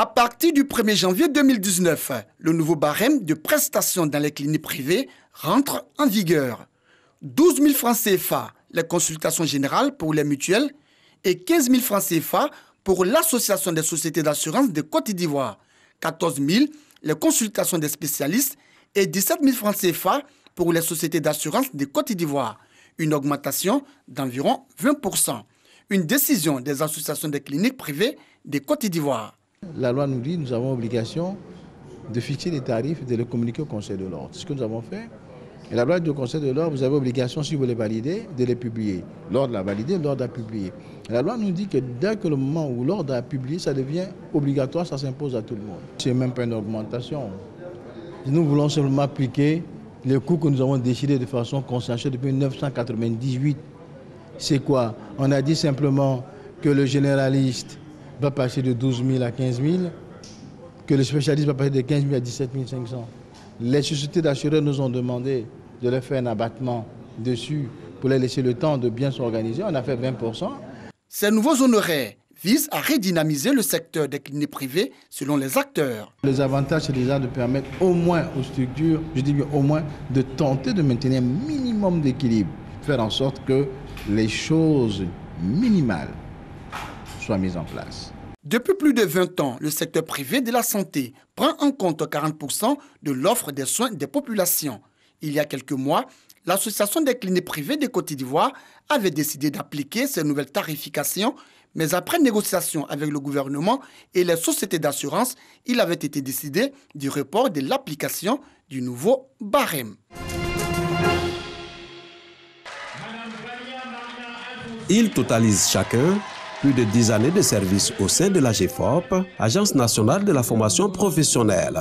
À partir du 1er janvier 2019, le nouveau barème de prestations dans les cliniques privées rentre en vigueur. 12 000 francs CFA les consultations générales pour les mutuelles et 15 000 francs CFA pour l'Association des sociétés d'assurance de Côte d'Ivoire, 14 000 les consultations des spécialistes et 17 000 francs CFA pour les sociétés d'assurance de Côte d'Ivoire, une augmentation d'environ 20%. Une décision des associations des cliniques privées de Côte d'Ivoire. La loi nous dit que nous avons obligation de fixer les tarifs et de les communiquer au Conseil de l'ordre. C'est ce que nous avons fait. Et la loi du Conseil de l'ordre, vous avez obligation, si vous les validez, de les publier. L'ordre l'a validé, l'ordre a publié. Et la loi nous dit que dès que le moment où l'ordre a publié, ça devient obligatoire, ça s'impose à tout le monde. Ce n'est même pas une augmentation. Nous voulons simplement appliquer les coûts que nous avons décidés de façon consensuelle depuis 1998. C'est quoi? On a dit simplement que le généraliste va passer de 12 000 à 15 000, que le spécialiste va passer de 15 000 à 17 500. Les sociétés d'assureurs nous ont demandé de leur faire un abattement dessus pour les laisser le temps de bien s'organiser. On a fait 20%. Ces nouveaux honoraires visent à redynamiser le secteur des cliniques privées selon les acteurs. Les avantages, c'est déjà de permettre au moins aux structures, je dis bien au moins, de tenter de maintenir un minimum d'équilibre, faire en sorte que les choses minimales soient mises en place. Depuis plus de 20 ans, le secteur privé de la santé prend en compte 40% de l'offre des soins des populations. Il y a quelques mois, l'Association des cliniques privées de Côte d'Ivoire avait décidé d'appliquer ces nouvelles tarifications, mais après négociation avec le gouvernement et les sociétés d'assurance, il avait été décidé du report de l'application du nouveau barème. Ils totalisent chacun plus de 10 années de service au sein de l'AGEFOP, Agence nationale de la formation professionnelle.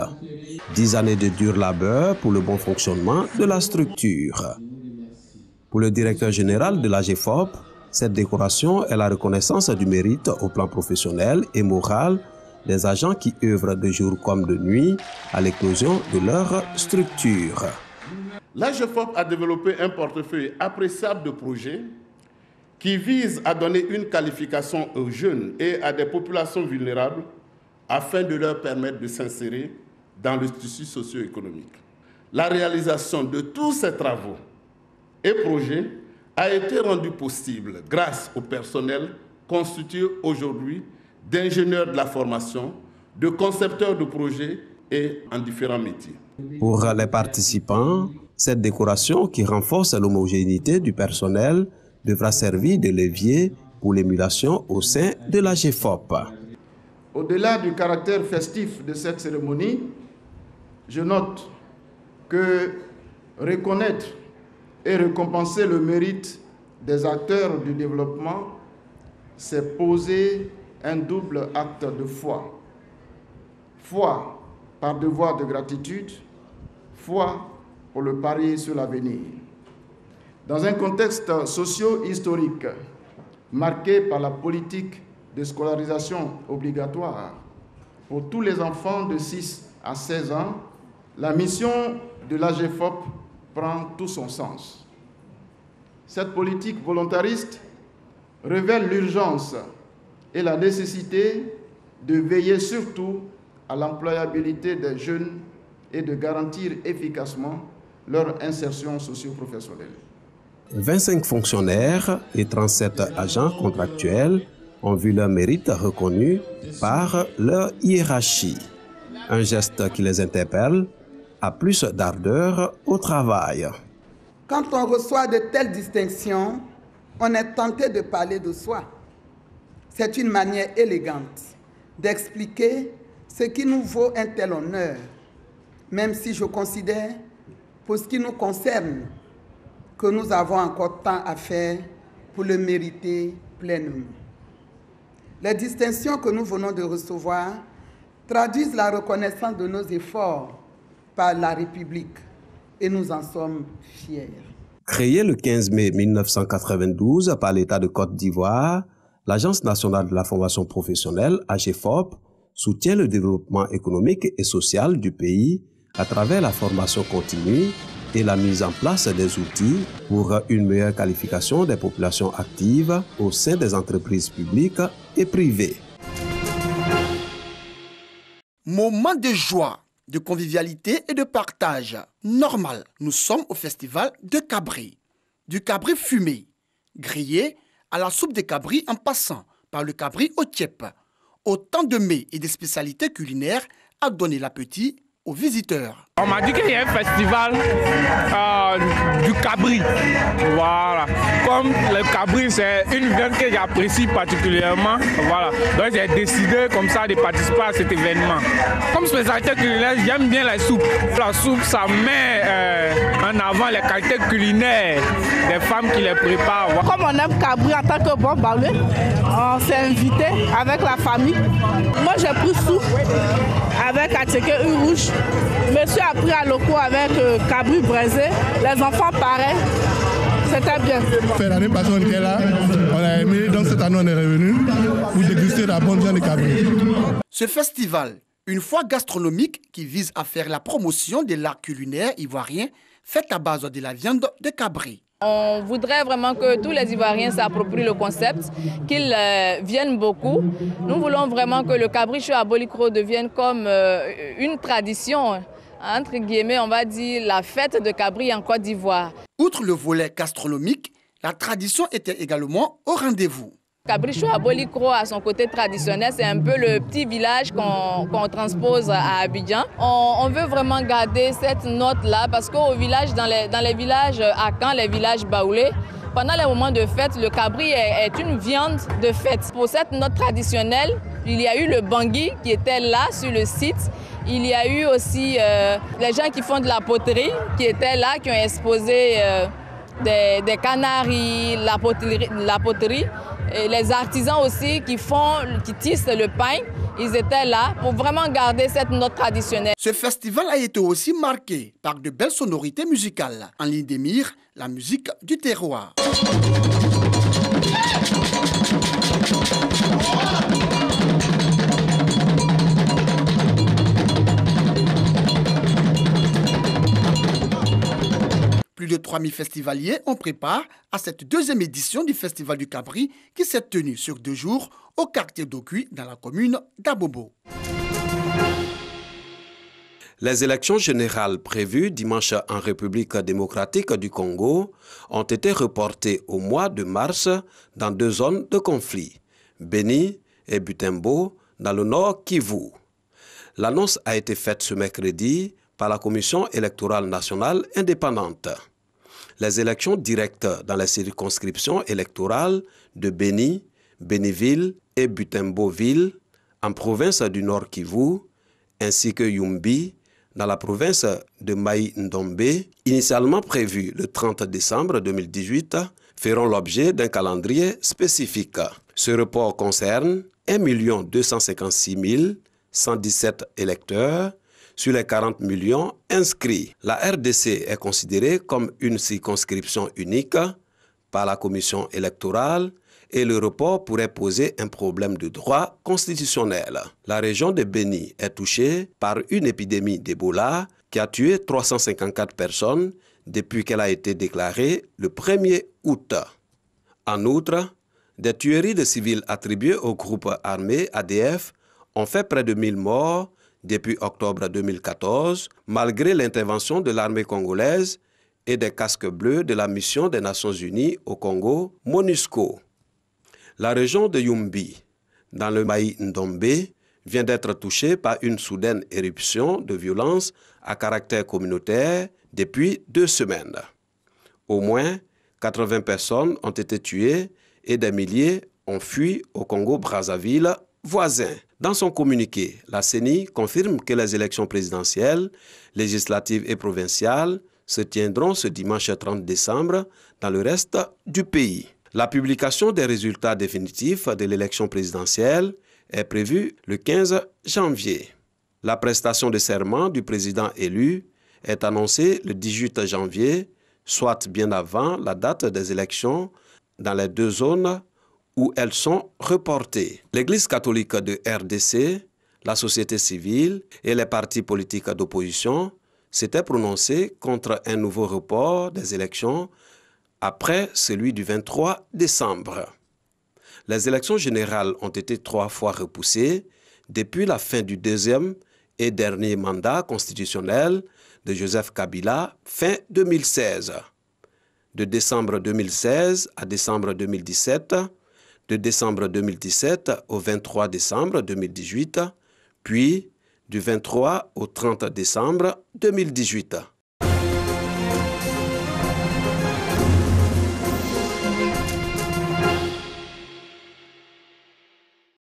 10 années de dur labeur pour le bon fonctionnement de la structure. Pour le directeur général de l'AGEFOP, cette décoration est la reconnaissance du mérite au plan professionnel et moral des agents qui œuvrent de jour comme de nuit à l'éclosion de leur structure. L'AGEFOP a développé un portefeuille appréciable de projets qui vise à donner une qualification aux jeunes et à des populations vulnérables afin de leur permettre de s'insérer dans le tissu socio-économique. La réalisation de tous ces travaux et projets a été rendue possible grâce au personnel constitué aujourd'hui d'ingénieurs de la formation, de concepteurs de projets et en différents métiers. Pour les participants, cette décoration qui renforce l'homogénéité du personnel devra servir de levier pour l'émulation au sein de l'AGEFOP. Au-delà du caractère festif de cette cérémonie, je note que reconnaître et récompenser le mérite des acteurs du développement, c'est poser un double acte de foi. Foi par devoir de gratitude, foi pour le pari sur l'avenir. Dans un contexte socio-historique marqué par la politique de scolarisation obligatoire pour tous les enfants de 6 à 16 ans, la mission de l'AGEFOP prend tout son sens. Cette politique volontariste révèle l'urgence et la nécessité de veiller surtout à l'employabilité des jeunes et de garantir efficacement leur insertion socio-professionnelle. 25 fonctionnaires et 37 agents contractuels ont vu leur mérite reconnu par leur hiérarchie. Un geste qui les interpelle à plus d'ardeur au travail. Quand on reçoit de telles distinctions, on est tenté de parler de soi. C'est une manière élégante d'expliquer ce qui nous vaut un tel honneur, même si je considère, pour ce qui nous concerne, que nous avons encore tant à faire pour le mériter pleinement. Les distinctions que nous venons de recevoir traduisent la reconnaissance de nos efforts par la République et nous en sommes fiers. Créée le 15 mai 1992 par l'État de Côte d'Ivoire, l'Agence nationale de la formation professionnelle, AGEFOP, soutient le développement économique et social du pays à travers la formation continue et la mise en place des outils pour une meilleure qualification des populations actives au sein des entreprises publiques et privées. Moment de joie, de convivialité et de partage. Normal, nous sommes au festival de cabri. Du cabri fumé, grillé à la soupe de cabri en passant par le cabri au tchèp. Autant de mets et de spécialités culinaires à donner l'appétit aux visiteurs. On m'a dit qu'il y a un festival du cabri. Voilà. Comme le cabri, c'est une viande que j'apprécie particulièrement. Voilà. Donc j'ai décidé comme ça de participer à cet événement. Comme spécialité culinaire, j'aime bien la soupe. La soupe, ça met en avant les qualités culinaires des femmes qui les préparent. Comme on aime cabri en tant que bon baoulé, on s'est invité avec la famille. Moi j'ai pris soupe avec attiqué rouge. Monsieur a pris à locaux avec cabri braisé. Les enfants pareil. C'était bien. L'année passée on était là, on a aimé, donc cette année on est revenu pour déguster la bonne viande de cabri. Ce festival, une foire gastronomique qui vise à faire la promotion de l'art culinaire ivoirien fait à base de la viande de cabri. On voudrait vraiment que tous les Ivoiriens s'approprient le concept, qu'ils viennent beaucoup. Nous voulons vraiment que le cabri chaud à Bolikro devienne comme une tradition, entre guillemets, on va dire la fête de cabri en Côte d'Ivoire. Outre le volet gastronomique, la tradition était également au rendez-vous. Cabri chaud à Bolikro, à son côté traditionnel, c'est un peu le petit village qu'on transpose à Abidjan. On veut vraiment garder cette note-là parce qu'au village, dans les villages à Caen, les villages baoulés, pendant les moments de fête, le cabri est une viande de fête. Pour cette note traditionnelle, il y a eu le bangui qui était là sur le site. Il y a eu aussi les gens qui font de la poterie qui étaient là, qui ont exposé des canaries, la poterie. Et les artisans aussi qui tissent le pain, ils étaient là pour vraiment garder cette note traditionnelle. Ce festival a été aussi marqué par de belles sonorités musicales. En ligne des mires, la musique du terroir. Plus de 3000 festivaliers ont pris part à cette deuxième édition du Festival du Cabri qui s'est tenue sur 2 jours au quartier d'Okui dans la commune d'Abobo. Les élections générales prévues dimanche en République démocratique du Congo ont été reportées au mois de mars dans 2 zones de conflit, Beni et Butembo, dans le nord Kivu. L'annonce a été faite ce mercredi par la Commission électorale nationale indépendante. Les élections directes dans les circonscriptions électorales de Beni, Beniville et Butembo-Ville, en province du Nord Kivu, ainsi que Yumbi, dans la province de Mai-Ndombe, initialement prévues le 30 décembre 2018, feront l'objet d'un calendrier spécifique. Ce report concerne 1 256 117 électeurs sur les 40 millions inscrits. La RDC est considérée comme une circonscription unique par la commission électorale et le report pourrait poser un problème de droit constitutionnel. La région de Beni est touchée par une épidémie d'Ebola qui a tué 354 personnes depuis qu'elle a été déclarée le 1er août. En outre, des tueries de civils attribuées au groupe armé ADF ont fait près de 1000 morts depuis octobre 2014, malgré l'intervention de l'armée congolaise et des casques bleus de la mission des Nations Unies au Congo, MONUSCO. La région de Yumbi, dans le Mai-Ndombe, vient d'être touchée par une soudaine éruption de violence à caractère communautaire depuis 2 semaines. Au moins 80 personnes ont été tuées et des milliers ont fui au Congo-Brazzaville voisin. Dans son communiqué, la CENI confirme que les élections présidentielles, législatives et provinciales se tiendront ce dimanche 30 décembre dans le reste du pays. La publication des résultats définitifs de l'élection présidentielle est prévue le 15 janvier. La prestation de serment du président élu est annoncée le 18 janvier, soit bien avant la date des élections dans les 2 zones où elles sont reportées. L'Église catholique de RDC, la société civile et les partis politiques d'opposition s'étaient prononcés contre un nouveau report des élections après celui du 23 décembre. Les élections générales ont été 3 fois repoussées depuis la fin du 2e et dernier mandat constitutionnel de Joseph Kabila fin 2016. De décembre 2016 à décembre 2017, de décembre 2017 au 23 décembre 2018, puis du 23 au 30 décembre 2018.